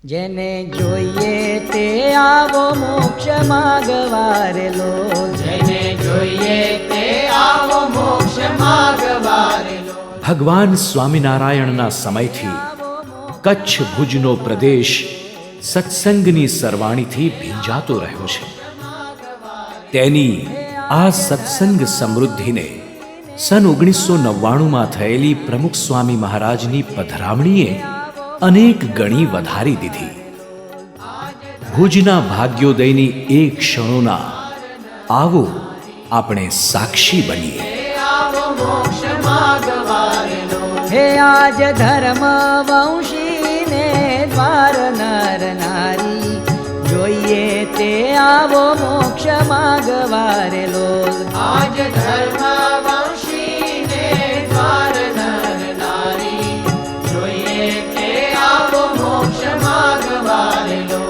જેને જોઈએ તે આવો મોક્ષ માગવારેલો, જેને જોઈએ તે આવો મોક્ષ માગવારેલો. ભગવાન સ્વામિનારાયણના સમયથી કચ્છ ભુજનો પ્રદેશ સત્સંગની સરવાણીથી ભીંજાતો રહ્યો છે. તેની આ સત્સંગ સમૃદ્ધિને સન 1999માં થયેલી પ્રમુખ સ્વામી મહારાજની પધરામણીએ અનેક ગણી વધારી દીધી. ભુજના ભાગ્યોદયની એ ક્ષણોના આવો આપણે સાક્ષી બનીએ. આવો મોક્ષ માગવારેલો. હે આજ ધર્મ વંશીને દ્વાર નર નારી, જોઈએ તે આવો મોક્ષ માગવારેલો. આજ ધર્મ વંશીને દ્વાર નર નારી, જોઈએ તે આવો મોક્ષ માગવારેલો.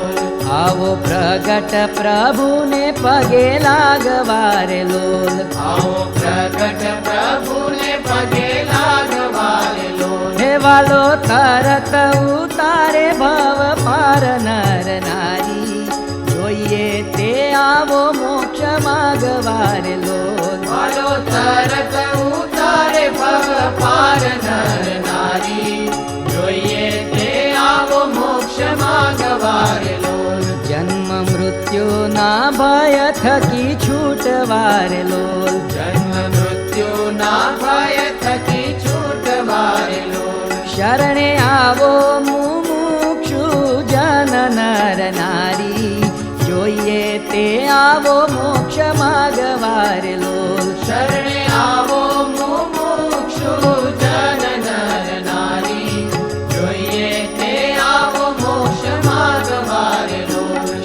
આવો પ્રગટ પ્રભુને પગે લાગવારેલો. આવો પ્રગટ પ્રભુને પગે લાગવારેલો. હે વાલો તરત ઉતારે ભવ પાર નર નારી, જોઈએ તે આવો મોક્ષ માગવારેલો. વાલો તરત ઉતારે ભવ પાર નર નારી, જોઈએ તે આવો મોક્ષ માગવારેલો. જન્મ મૃત્યુના ભય થકી છૂટવારેલો. જન્મ મૃત્યુના ભય થકી છૂટવારેલો. શરણે આવો મુમુક્ષુ જન નર નારી, જોઈએ તે આવો મોક્ષ માગવારેલો. શરણે આવો મુમુક્ષુ જન નર નારી, જોઈએ તે આવો મોક્ષ માગવારેલો.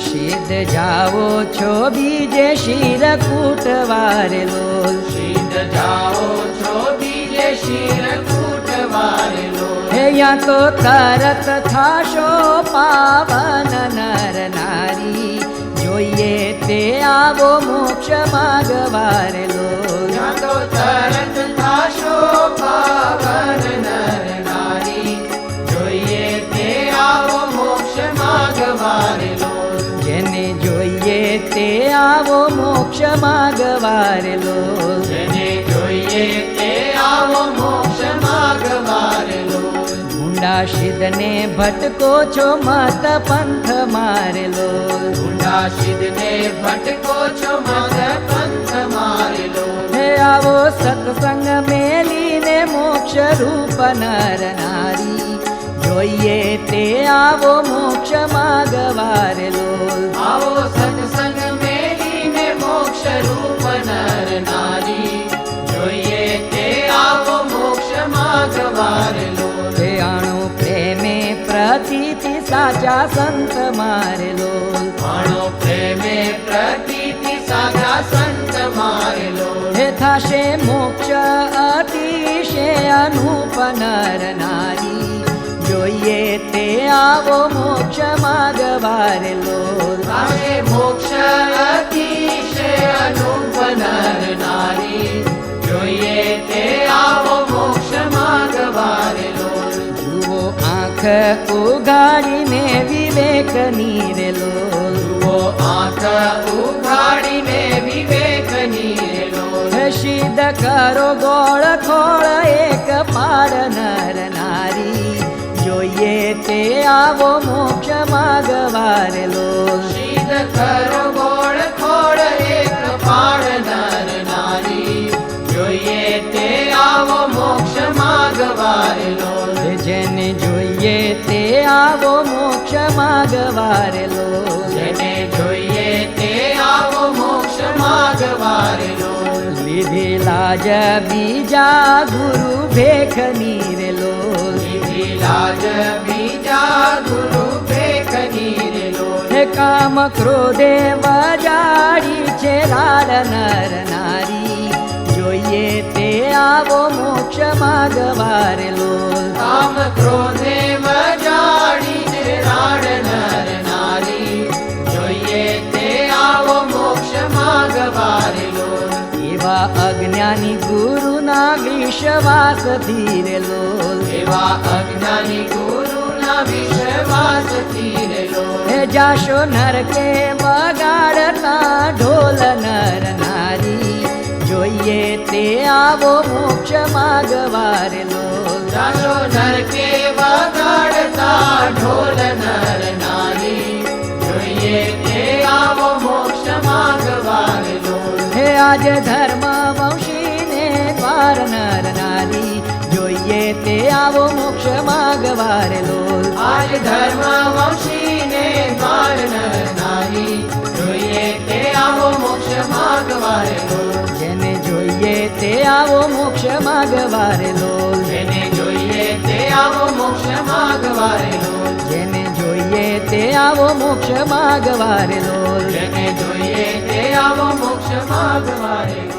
સિદ્ધ જાઓ છો બીજે શિર કૂટવારેલો. સિદ્ધ જાઓ છો બીજે શિર કૂટવારેલો. હે યા તો તરત થાશો પાવન નર નારી, જોઈએ તે આવો મોક્ષ માગવારેલો. યા તો તરત થાશો પાવન નર નારી, જોઈએ તે આવો મોક્ષ માગવારેલો. જેને જોઈએ તે આવો મોક્ષ માગવારેલો. જેને જોઈએ તે આવો મોક્ષ માગવારેલો. ઊંડા સિદ્ધને ભટકો છો મત પંથ મારેલો. ઊંડા સિદ્ધને ભટકો છો મત પંથ મારેલો. હે આવો સત્સંગ મેલીને મોક્ષ રૂપ નર નારી, જોઈએ તે આવો મોક્ષ માગવારેલો. આવો સત્સંગ મેલીને મોક્ષ રૂપ નર નારી, જોઈએ તે આવો મોક્ષ માગવારેલો. હે આણો પ્રેમે પ્રતીતિ સાચા સંત મારેલો. આણો પ્રેમે પ્રતીતિ સાચા સંત મારેલો. હે થાશે મોક્ષ અતિશય અનુપ નર નારી, જોઈએ તે આવો મોક્ષ માગવારેલો. થાશે મોક્ષ અતિશય અનુપ નર નારી, જોઈએ તે આવો મોક્ષ માગવારેલો. જુઓ આંખ ઉગાડીને વિવેક નીરેલો. જુઓ આંખ ઉઘાડીને વિવેક નીરેલો. હે સિદ્ધ કરો ગોળ ખોળ એક પાડ નર નારી, જોઈએ તે આવો મોક્ષ માગવારેલો. સિદ્ધ કરો ગોળ ખોળ એક પાડ નર નારી, જોઈએ તે આવો મોક્ષ માગવારેલો. જેને જોઈએ તે આવો મોક્ષ માગવારેલો. જેને જોઈએ તે આવો મોક્ષ માગવારેલો. લીધી લાજ બીજા ગુરુ ભેખ નીરેલો. લીધી લાજ બીજા ગુરુ ભેખ નીરેલો. હે કામ ક્રોધે વજાડી છે રાડ નર નારી, જોઈએ તે આવો મોક્ષ માગવારેલો. કામ ક્રોધે વજાડી છે રાડ નર નારી, જોઈએ તે આવો મોક્ષ માગવારેલો. એવા અજ્ઞાની ગુરુના વિશ્વાસ ધીરેલો. એવા અજ્ઞાની ગુરુના વિશ્વાસથી રે લોલ. હે જાશો નરકે વગાડતા ઢોલ નર નારી, જોઈએ તે આવો મોક્ષ માગવારે લોલ. જાશો નરકે વગાડતા ઢોલ નર નારી, જોઈએ તે આવો મોક્ષ માગવારે લોલ. હે આજ ધર્મ વંશીને દ્વાર નર નારી, જોઈએ તે આવો મોક્ષ માગવારે લોલ. આજ ધર્મ વંશીને દ્વાર નર નારી, જોઈએ તે આવો મોક્ષ માગવારે લોલ. જેને જોઈએ તે આવો મોક્ષ માગવારે લોલ. જેને જોઈએ તે આવો મોક્ષ માગવારે લોલ. જેને જોઈએ તે આવો મોક્ષ માગવારે લોલ. જેને જોઈએ તે આવો મોક્ષ માગવારે લોલ.